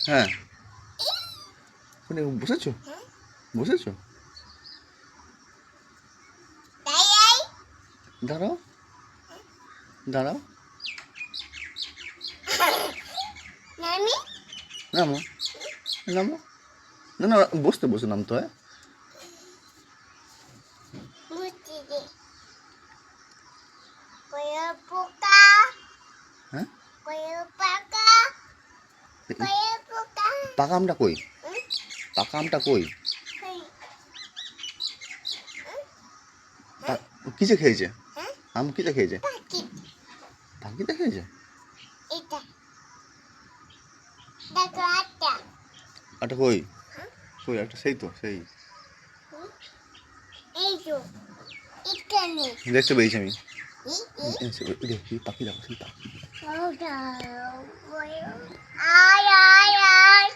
হ্যাঁ ওখানে বসেছো বসেছো দাঁড়াও দাঁড়াও নামো নামো না না বসতে বসে নামতে হয় হ্যাঁ পাকা আমটা কই পাকা আমটা কই কিসে খেয়েছে আম কিসে খেয়েছে পাখিতে খেয়েছে একটা কই কই একটা সেই তো সেই দেখতে পেয়েছি আমি দেখি পাখি দেখো সেই পাখি আয় আয় আয়